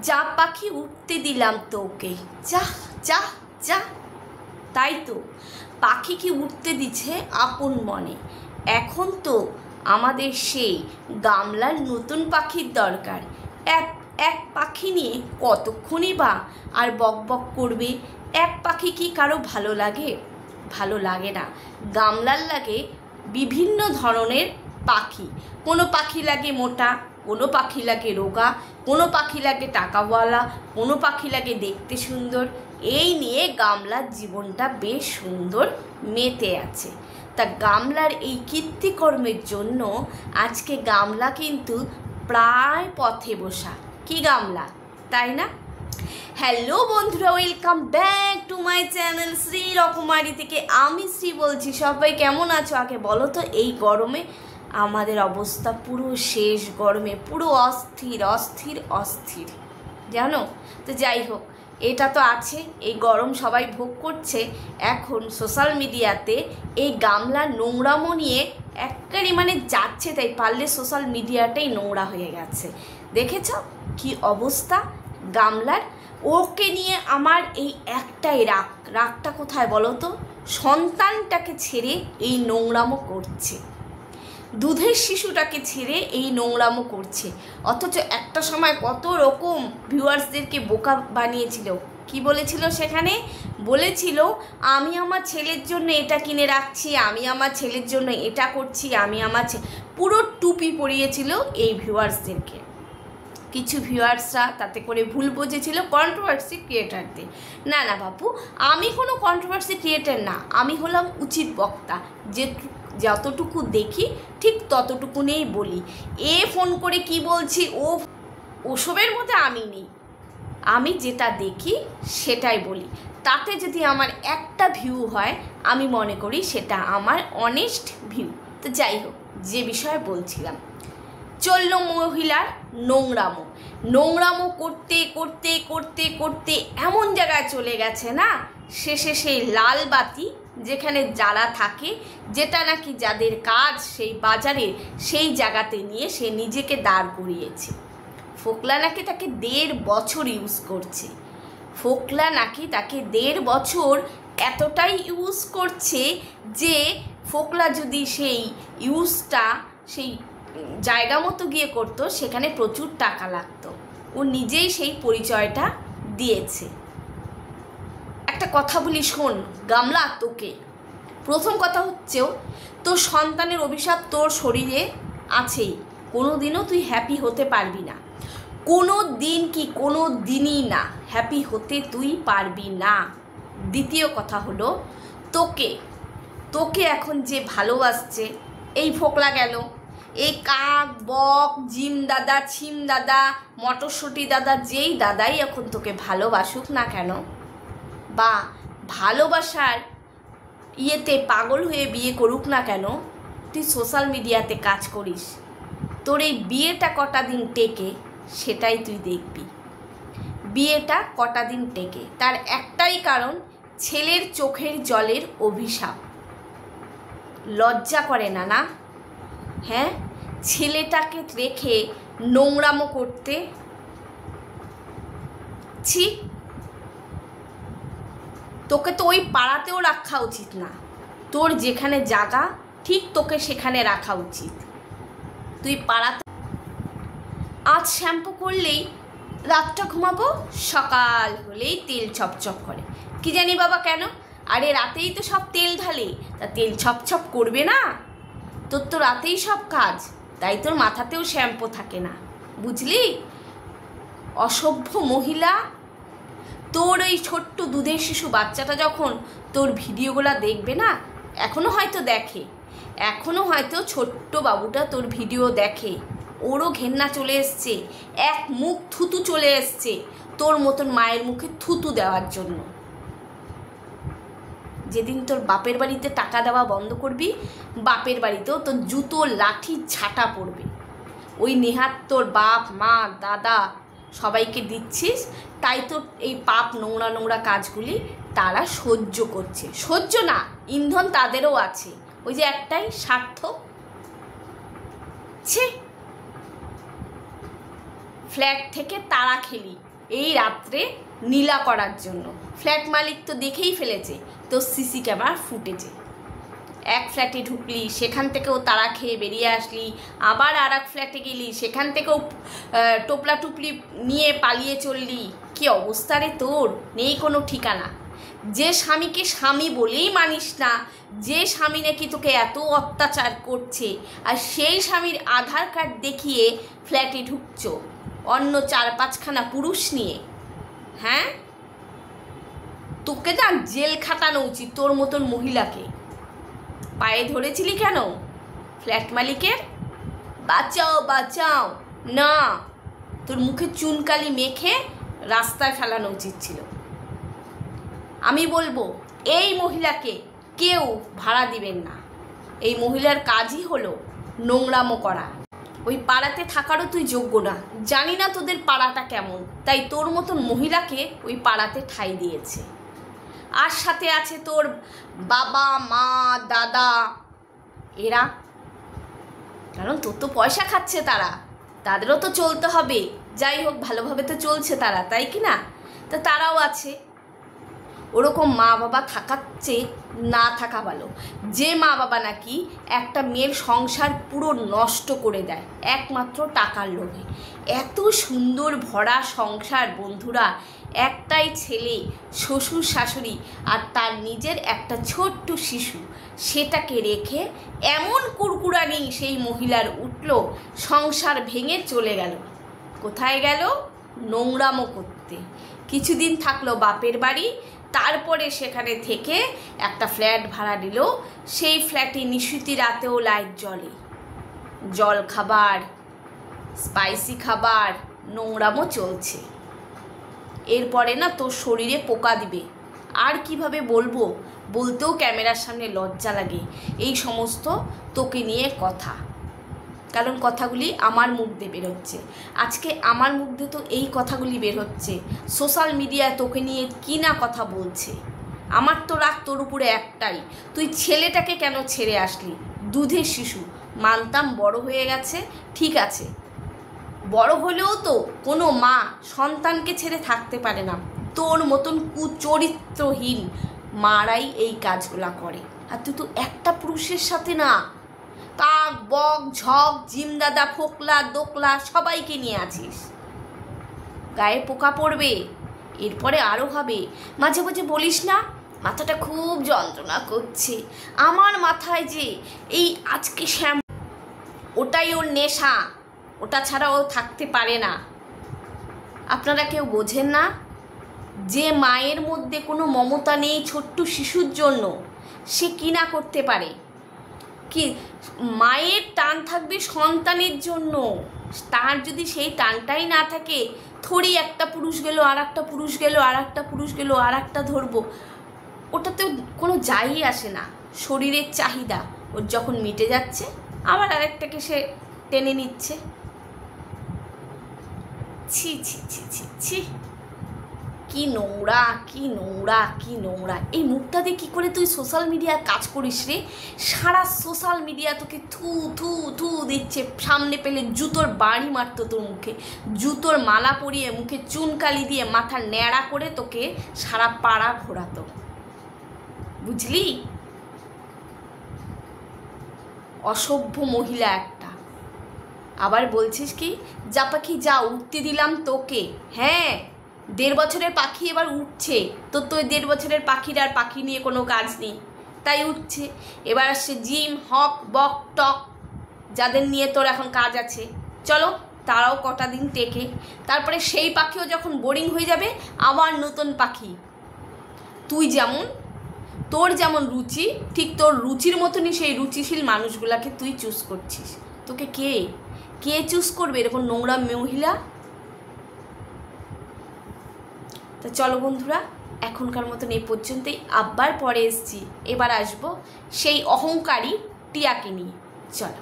যা পাখি উঠতে দিলাম তোকে, যা যা যা। তাই তো পাখি কি উঠতে দিচ্ছে আপন মনে। এখন তো আমাদের সেই গামলার নতুন পাখির দরকার। এক এক পাখি নিয়ে কতক্ষণই বা আর বক বক করবে। এক পাখি কি কারো ভালো লাগে? ভালো লাগে না। গামলার লাগে বিভিন্ন ধরনের পাখি। কোনো পাখি লাগে মোটা, কোনো পাখি লাগে রোগা, কোনো পাখি লাগে টাকাওয়ালা, কোনো পাখি লাগে দেখতে সুন্দর। এই নিয়ে গামলার জীবনটা বেশ সুন্দর মেতে আছে। তা গামলার এই কীর্তিকর্মের জন্য আজকে গামলা কিন্তু প্রায় পথে বসা। কি গামলা, তাই না? হ্যালো বন্ধুরা, welcome back to my channel Shri রকমারি থেকে। আমি শ্রী বলছি। সবাই কেমন আছো আগে বলো তো? এই গরমে আমাদের অবস্থা পুরো শেষ। গরমে পুরো অস্থির অস্থির অস্থির, জানো তো। যাই হোক, এটা তো আছে, এই গরম সবাই ভোগ করছে। এখন সোশ্যাল মিডিয়াতে এই গামলার নোংরামো নিয়ে একবারই মানে যাচ্ছে তাই, পারলে সোশ্যাল মিডিয়াটাই নোংরা হয়ে গেছে। দেখেছ কি অবস্থা গামলার? ওকে নিয়ে আমার এই একটাই রাগটা কোথায় বলো তো? সন্তানটাকে ছেড়ে এই নোংরামো করছে, দুধের শিশুটাকে ছেড়ে এই নোংরামো করছে। অথচ একটা সময় কত রকম ভিউয়ার্সদেরকে বোকা বানিয়েছিল। কি বলেছিল সেখানে? বলেছিল আমি আমার ছেলের জন্য এটা কিনে রাখছি, আমি আমার ছেলের জন্য এটা করছি, আমি আমার পুরো টুপি পরিয়েছিল এই ভিউয়ার্সদেরকে। কিছু ভিউয়ার্সরা তাতে করে ভুল বুঝেছিল কন্ট্রোভার্সি ক্রিয়েটারদের। না না বাবু, আমি কোনো কন্ট্রোভার্সি ক্রিয়েটার না, আমি হলাম উচিত বক্তা। যে যতটুকু দেখি ঠিক ততটুকু নেই বলি। এ ফোন করে কি বলছি ওসবের মধ্যে আমি নেই। আমি যেটা দেখি সেটাই বলি। তাতে যদি আমার একটা ভিউ হয় আমি মনে করি সেটা আমার অনেস্ট ভিউ। তো যাই হোক, যে বিষয়ে বলছিলাম, চললো মহিলার নোংরামো। নোংরামো করতে করতে করতে করতে এমন জায়গায় চলে গেছে না, শেষে সেই লাল বাতি যেখানে জ্বালা থাকে, যেটা নাকি যাদের কাজ সেই বাজারে, সেই জায়গাতে নিয়ে সে নিজেকে দাঁড় করিয়েছে। ফোকলা নাকি তাকে 1.5 বছর ইউজ করছে। ফোকলা নাকি তাকে 1.5 বছর এতটাই ইউজ করছে যে ফোকলা যদি সেই ইউজটা সেই জায়গা মতো গিয়ে করতো, সেখানে প্রচুর টাকা লাগতো। ও নিজেই সেই পরিচয়টা দিয়েছে। একটা কথা বলি শোন গামলা, তোকে প্রথম কথা হচ্ছেও তোর সন্তানের অভিশাপ তোর শরীরে আছেই। কোনো দিনও তুই হ্যাপি হতে পারবি না। কোনো দিন কি কোনো দিনই না, হ্যাপি হতে তুই পারবি না। দ্বিতীয় কথা হলো, তোকে এখন যে ভালোবাসছে, এই ফোকলা গেল, এই কাক বক জিম দাদা, ছিম দাদা, মটরশুঁটি দাদা, যেই দাদাই এখন তোকে ভালোবাসুক না কেন, বা ভালোবাসার ইয়েতে পাগল হয়ে বিয়ে করুক না কেন, তুই সোশ্যাল মিডিয়াতে কাজ করিস। তোর এই বিয়েটা কটা দিন টেকে সেটাই তুই দেখবি। বিয়েটা কটা দিন টেকে, তার একটাই কারণ, ছেলের চোখের জলের অভিশাপ। লজ্জা করে না? না হ্যাঁ, ছেলেটাকে রেখে নোংরামো করতে। ছি, তোকে তো ওই পাড়াতেও রাখা উচিত না। তোর যেখানে জায়গা ঠিক তোকে সেখানে রাখা উচিত। তুই পাড়াতে আজ শ্যাম্পু করলেই রাতটা ঘুমাবো, সকাল হলেই তেল ছপছপ করে। কি জানি বাবা কেন? আরে রাতেই তো সব তেল ঢালে, তা তেল ছপছপ করবে না? তোর তো রাতেই সব কাজ, তাই তোর মাথাতেও শ্যাম্পু থাকে না, বুঝলি? অসভ্য মহিলা। তোর ওই ছোট্ট দুধের শিশু বাচ্চাটা যখন তোর ভিডিওগুলো দেখবে না, এখনও হয়তো দেখে, এখনও হয়তো ছোট্ট বাবুটা তোর ভিডিও দেখে, ওরও ঘেন্না চলে এসছে, এক মুখ থুতু চলে এসছে তোর মতন মায়ের মুখে থুতু দেওয়ার জন্য। যেদিন তোর বাপের বাড়িতে টাকা দেওয়া বন্ধ করবি, বাপের বাড়িতেও তোর জুতো লাঠি ঝাঁটা পড়বে। ওই নেহাত তোর বাপ মা দাদা সবাইকে দিচ্ছিস, তাই তোর এই পাপ নোংরা নোংরা কাজগুলি তারা সহ্য করছে। সহ্য না, ইন্ধন তাদেরও আছে, ওই যে একটাই স্বার্থ। ছে, ফ্ল্যাট থেকে তাড়া খেলি এই রাত্রে নীলা করার জন্য। ফ্ল্যাট মালিক তো দেখেই ফেলেছে, তো সিসি ক্যামেরা ফুটেছে। এক ফ্ল্যাটে ঢুকলি, সেখান থেকেও তাড়া খেয়ে বেরিয়ে আসলি, আবার আর এক ফ্ল্যাটে গেলি, সেখান থেকেও টোপলা টুপলি নিয়ে পালিয়ে চললি। কি অবস্থা রে তোর, নেই কোনো ঠিকানা। যে স্বামীকে স্বামী বলেই মানিস না, যে স্বামী নাকি তোকে এত অত্যাচার করছে, আর সেই স্বামীর আধার কার্ড দেখিয়ে ফ্ল্যাটে ঢুকছ অন্য 4-5খানা পুরুষ নিয়ে। হ্যাঁ, তোকে না জেল খাটানো উচিত তোর মতন মহিলাকে। পায়ে ধরেছিলি কেন ফ্ল্যাট মালিকের? বাঁচাও বাঁচাও না, তোর মুখে চুনকালি মেখে রাস্তায় ফেলানো উচিত ছিল। আমি বলবো এই মহিলাকে কেউ ভাড়া দিবেন না। এই মহিলার কাজই হলো নোংরামো করা। ওই পাড়াতে থাকারও তুই যোগ্য না। জানি না তোদের পাড়াটা কেমন, তাই তোর মতন মহিলাকে ওই পাড়াতে ঠাঁই দিয়েছে। আর সাথে আছে তোর বাবা মা দাদা, এরা, কারণ তোর তো পয়সা খাচ্ছে তারা, তাদেরও তো চলতে হবে। যাই হোক, ভালোভাবে তো চলছে তারা, তাই কি না? তো তারাও আছে। ওরকম মা বাবা থাকার চেয়ে না থাকা ভালো। যে মা বাবা নাকি একটা মেয়ের সংসার পুরো নষ্ট করে দেয় একমাত্র টাকার লোভে। এত সুন্দর ভরা সংসার বন্ধুরা, একটাই ছেলে, শ্বশুর শাশুড়ি আর তার নিজের একটা ছোট্ট শিশু, সেটাকে রেখে এমন কুরকুরানি সেই মহিলার উঠল, সংসার ভেঙে চলে গেল। কোথায় গেল? নোংরামো করতে। কিছুদিন থাকলো বাপের বাড়ি, তারপরে সেখানে থেকে একটা ফ্ল্যাট ভাড়া নিল। সেই ফ্ল্যাটে নিশুতি রাতেও লাইট জ্বলে, জল খাবার, স্পাইসি খাবার, নোংরামো চলছে। এরপরে না তোর শরীরে পোকা দিবে। আর কিভাবে বলবো, বলতেও ক্যামেরার সামনে লজ্জা লাগে এই সমস্ত তোকে নিয়ে কথা, কারণ কথাগুলি আমার মুখ দিয়ে বেরোচ্ছে। আজকে আমার মুখ দিয়ে তো এই কথাগুলি বের হচ্ছে। সোশ্যাল মিডিয়ায় তোকে নিয়ে কি না কথা বলছে। আমার তো রাগ তোর উপরে একটাই, তুই ছেলেটাকে কেন ছেড়ে আসলি? দুধের শিশু, মানতাম বড় হয়ে গেছে, ঠিক আছে, বড় হলেও তো কোনো মা সন্তানকে ছেড়ে থাকতে পারে না। তোর মতন কুচরিত্রহীন মারাই এই কাজগুলা করে। আর তুই তো একটা পুরুষের সাথে না, কাক বক ঝক জিমদাদা ফোকলা দোকলা সবাইকে নিয়ে আছিস। গায়ে পোকা পড়বে, এরপরে আরও হবে। মাঝে মাঝে বলিস না মাথাটা খুব যন্ত্রণা করছে। আমার মাথায় যে এই আজকে ওটাই ওর নেশা, ওটা ছাড়া ও থাকতে পারে না। আপনারা কেউ বোঝেন না? যে মায়ের মধ্যে কোনো মমতা নেই ছোট্ট শিশুর জন্য, সে কি না করতে পারে। কি মায়ের টান থাকবে সন্তানের জন্য, তার যদি সেই টানটাই না থাকে, থোড়ি একটা পুরুষ গেল আর একটা পুরুষ গেল আর একটা পুরুষ গেল আর একটা ধরবো, ওটাতেও কোনো যাই আসে না। শরীরের চাহিদা ওর যখন মিটে যাচ্ছে, আবার আরেকটাকে সে টেনে নিচ্ছে। ছি ছি ছি ছি ছি, কি নোংরা, কি নোংরা, কি নোংরা। এই মুখটা দিয়ে কী করে তুই সোশ্যাল মিডিয়ায় কাজ করিস রে? সারা সোশ্যাল মিডিয়া তোকে থু থু থু দিচ্ছে। সামনে পেলে জুতোর বাড়ি মারতো তোর মুখে, জুতোর মালা পরিয়ে মুখে চুনকালি দিয়ে মাথা ন্যাড়া করে তোকে সারা পাড়া ঘোরাতো, বুঝলি? অসভ্য মহিলা একটা। আবার বলছিস কি যা পাখি যা, উঠতে দিলাম তোকে। হ্যাঁ, 1.5 বছরের পাখি এবার উঠছে। তোর তো 1.5 বছরের পাখির আর পাখি নিয়ে কোনো কাজ নেই, তাই উঠছে। এবার আসছে জিম হক বক টক, যাদের নিয়ে তোর এখন কাজ আছে। চলো তারাও কটা দিন টেকে, তারপরে সেই পাখিও যখন বোরিং হয়ে যাবে, আবার নতুন পাখি। তুই যেমন, তোর যেমন রুচি, ঠিক তোর রুচির মতনই সেই রুচিশীল মানুষগুলাকে তুই চুজ করছিস। তোকে কে কে চুজ করবে এরকম নোংরা মহিলা? তো চলো বন্ধুরা, এখনকার মতন এই পর্যন্তই। আবার পরে এসছি, এবার আসবো সেই অহংকারী টিয়াকে নিয়ে। চলো।